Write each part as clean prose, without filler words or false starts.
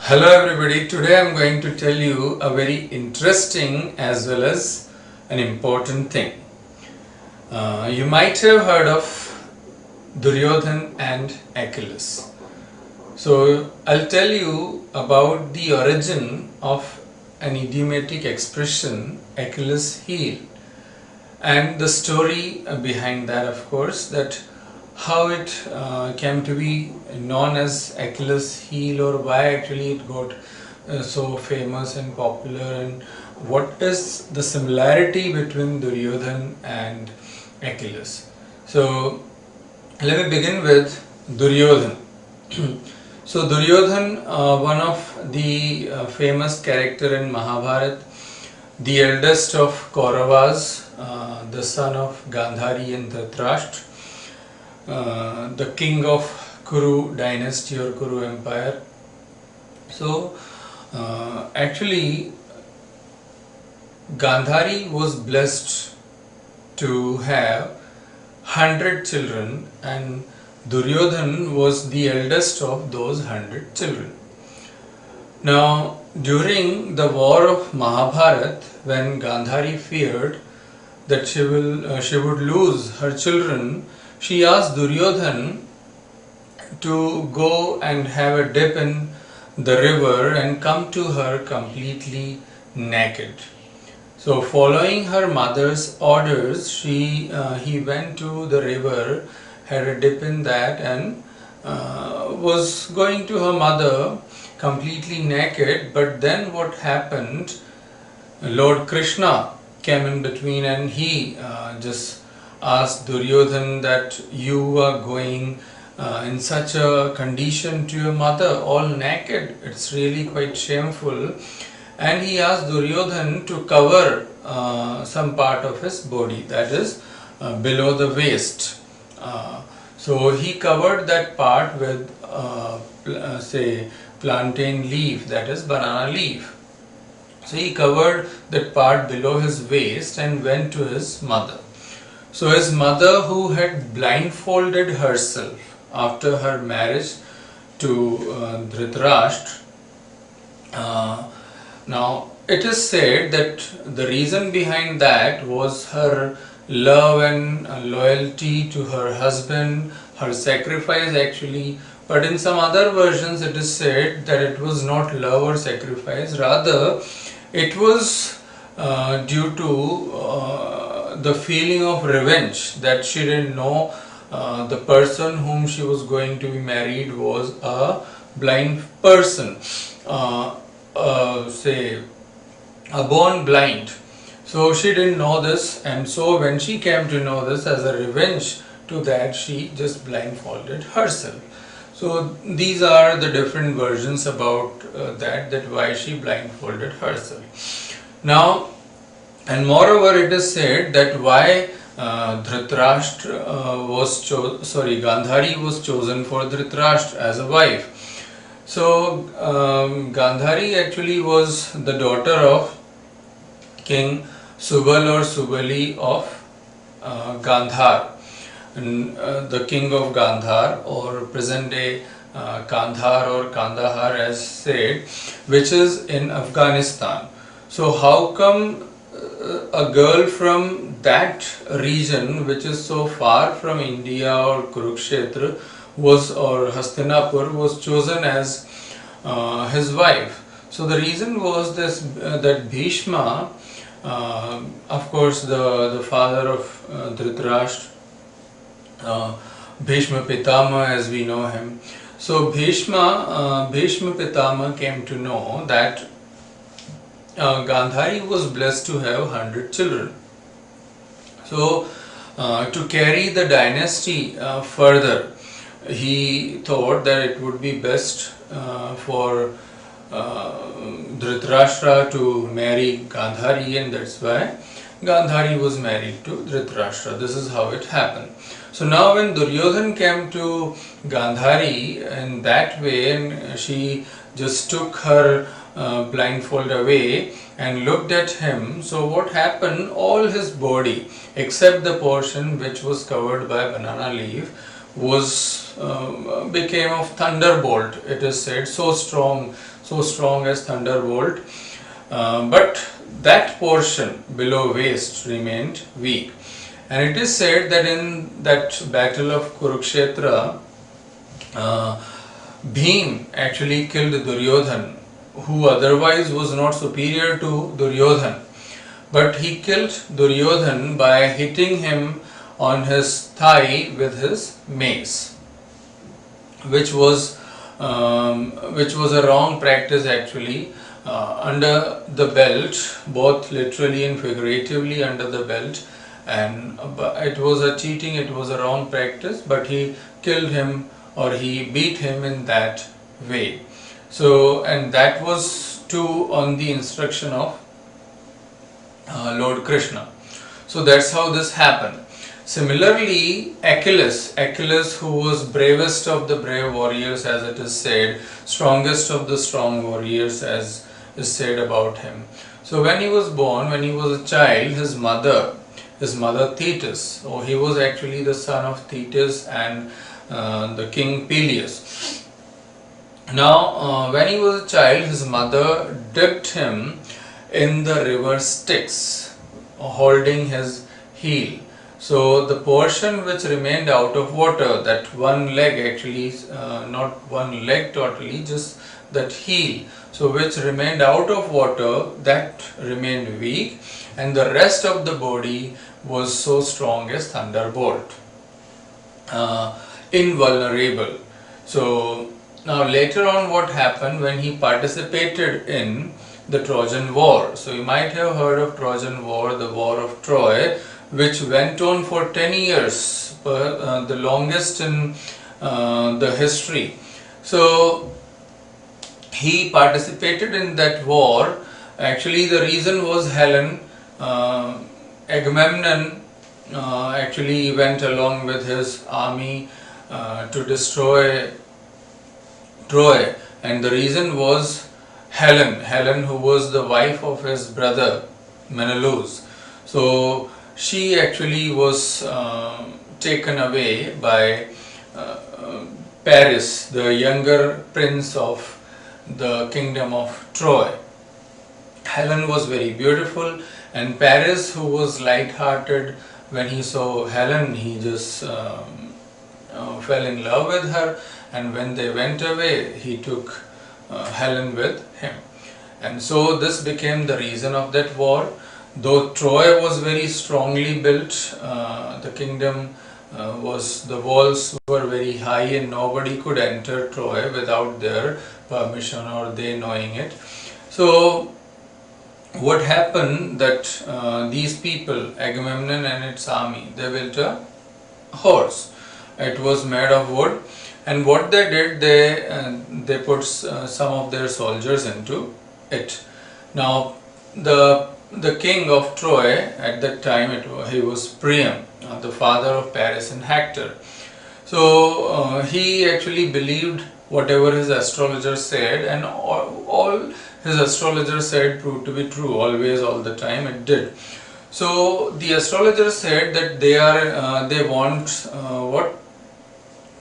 Hello everybody, today I am going to tell you a very interesting as well as an important thing. You might have heard of Duryodhan and Achilles. So I'll tell you about the origin of an idiomatic expression, Achilles heel, and the story behind that, of course, that how it came to be known as Achilles heel, or why actually it got so famous and popular, and what is the similarity between Duryodhan and Achilles. So let me begin with Duryodhan. So Duryodhan, one of the famous character in Mahabharata, the eldest of Kauravas, the son of Gandhari and Dhritarashtra, the king of Kuru dynasty or Kuru empire. So actually Gandhari was blessed to have 100 children, and Duryodhan was the eldest of those 100 children. Now during the war of Mahabharata, when Gandhari feared that she would lose her children, she asked Duryodhan to go and have a dip in the river and come to her completely naked. So following her mother's orders, he went to the river, had a dip in that, and was going to her mother completely naked. But then what happened? Lord Krishna came in between, and he just asked Duryodhan that you are going in such a condition to your mother, all naked. It's really quite shameful. And he asked Duryodhan to cover some part of his body, that is below the waist. So he covered that part with say plantain leaf, that is banana leaf. So he covered that part below his waist and went to his mother. So his mother, who had blindfolded herself after her marriage to Dhritarashtra, now it is said that the reason behind that was her love and loyalty to her husband, her sacrifice actually. But in some other versions it is said that it was not love or sacrifice, rather it was due to the feeling of revenge, that she didn't know the person whom she was going to be married was a blind person, say a born blind. So she didn't know this, and so when she came to know this, as a revenge to that, she just blindfolded herself. So these are the different versions about that why she blindfolded herself. Now, and moreover, it is said that why Dhritarashtra Gandhari was chosen for Dhritarashtra as a wife. So Gandhari actually was the daughter of King Subal or Subali of Gandhar, and, the king of Gandhar, or present day Kandhar or Kandahar as said, which is in Afghanistan. So how come a girl from that region, which is so far from India or Kurukshetra, or Hastinapur, was chosen as his wife? So the reason was this, that Bhishma, of course the father of Dhritarashtra, Bhishma Pitama as we know him. So Bhishma Pitama came to know that Gandhari was blessed to have 100 children. So to carry the dynasty further, he thought that it would be best for Dhritarashtra to marry Gandhari, and that's why Gandhari was married to Dhritarashtra. This is how it happened. So now when Duryodhan came to Gandhari in that way, and she just took her blindfold away and looked at him, so what happened? All his body, except the portion which was covered by banana leaf, was became of thunderbolt, it is said, so strong as thunderbolt, but that portion below waist remained weak. And it is said that in that battle of Kurukshetra, Bhim actually killed Duryodhan, who otherwise was not superior to Duryodhan. But he killed Duryodhan by hitting him on his thigh with his mace, which was a wrong practice actually. Under the belt, both literally and figuratively under the belt, and it was a cheating, it was a wrong practice, but he killed him, or he beat him in that way. So, and that was too on the instruction of Lord Krishna. So that's how this happened. Similarly, Achilles, who was bravest of the brave warriors, as it is said, strongest of the strong warriors, as is said about him. So when he was born, when he was a child, his mother Thetis, or he was actually the son of Thetis and the king Peleus. Now, when he was a child, his mother dipped him in the river Styx, holding his heel. So the portion which remained out of water, that one leg actually, not one leg totally, just that heel, so which remained out of water, that remained weak, and the rest of the body was so strong as thunderbolt, invulnerable. So now later on, what happened when he participated in the Trojan War? So you might have heard of Trojan War, the War of Troy, which went on for 10 years, the longest in the history. So he participated in that war. Actually, the reason was Helen. Agamemnon actually went along with his army to destroy Troy, and the reason was Helen, who was the wife of his brother Menelaus. So she actually was taken away by Paris, the younger prince of the kingdom of Troy. Helen was very beautiful, and Paris, who was light-hearted, when he saw Helen, he just fell in love with her, and when they went away, he took Helen with him. And so this became the reason of that war. Though Troy was very strongly built, the kingdom the walls were very high, and nobody could enter Troy without their permission or they knowing it. So what happened that these people, Agamemnon and its army, they built a horse. It was made of wood, and what they did, they put some of their soldiers into it. Now the king of Troy at that time, he was Priam, the father of Paris and Hector. So he actually believed whatever his astrologer said, and all his astrologer said proved to be true, always, all the time it did. So the astrologer said that they want what?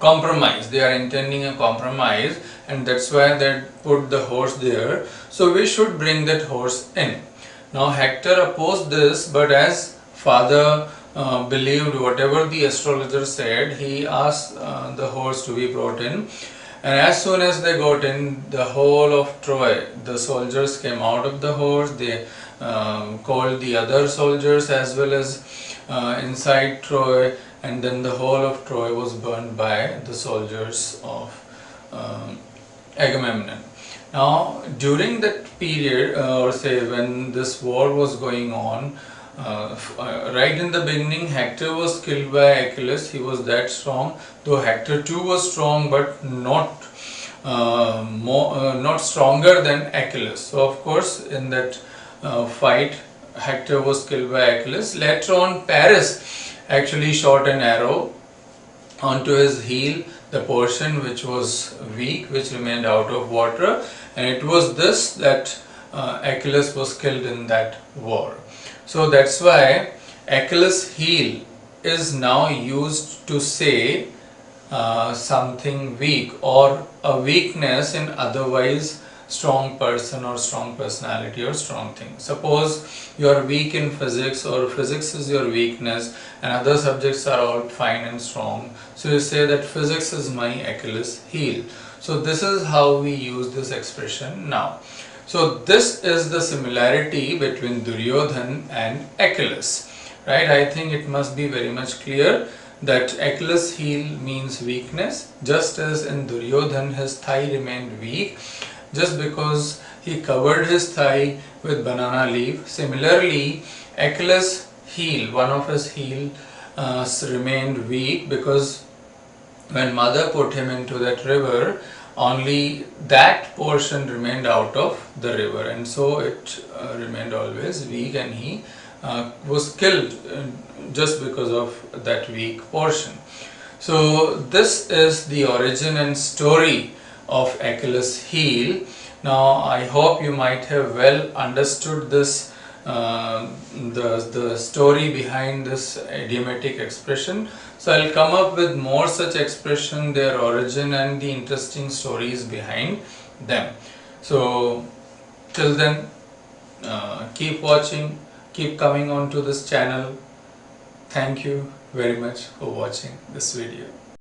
Compromise. They are intending a compromise, and that's why they put the horse there. So we should bring that horse in. Now Hector opposed this, but as father believed whatever the astrologer said, he asked the horse to be brought in. And as soon as they got in, the whole of Troy, the soldiers came out of the horse. They called the other soldiers as well as inside Troy, and then the whole of Troy was burned by the soldiers of Agamemnon. Now, during that period, or say when this war was going on, right in the beginning, Hector was killed by Achilles. He was that strong, though Hector too was strong, but not stronger than Achilles. So, of course, in that fight, Hector was killed by Achilles. Later on, Paris actually shot an arrow onto his heel, the portion which was weak, which remained out of water, and it was this that Achilles was killed in that war. So that's why Achilles' heel is now used to say something weak or a weakness in otherwise strong person or strong personality or strong thing. Suppose you are weak in physics, or physics is your weakness and other subjects are all fine and strong, so you say that physics is my Achilles heel. So this is how we use this expression now. So this is the similarity between Duryodhan and Achilles, right? I think it must be very much clear that Achilles heel means weakness, just as in Duryodhan his thigh remained weak just because he covered his thigh with banana leaf. Similarly, Achilles heel, one of his heel remained weak because when mother put him into that river, only that portion remained out of the river, and so it remained always weak, and he was killed just because of that weak portion. So this is the origin and story of Achilles heel. Now I hope you might have well understood this, the story behind this idiomatic expression. So I'll come up with more such expression, their origin and the interesting stories behind them. So till then, keep watching, keep coming on to this channel. Thank you very much for watching this video.